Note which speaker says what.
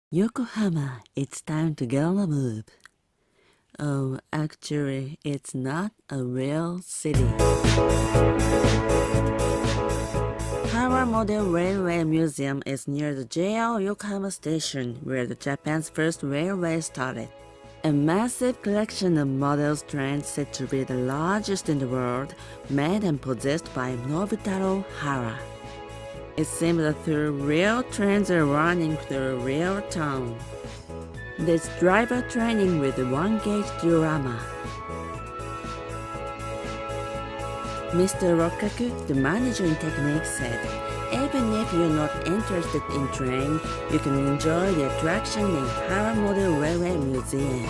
Speaker 1: Yokohama, it's time to get on the move. Oh, actually, it's not a real city. HARA Model Railway Museum is near the JR Yokohama Station, where the Japan's first railway started. A massive collection of models trains said to be the largest in the world, made and possessed by Nobutaro Hara. It seems that the real trains are running through a real town. There's driver training with a one-gauge diorama. Mr. Rokaku, the manager in technique, said, even if you're not interested in train, you can enjoy the attraction in HARA Model Railway Museum.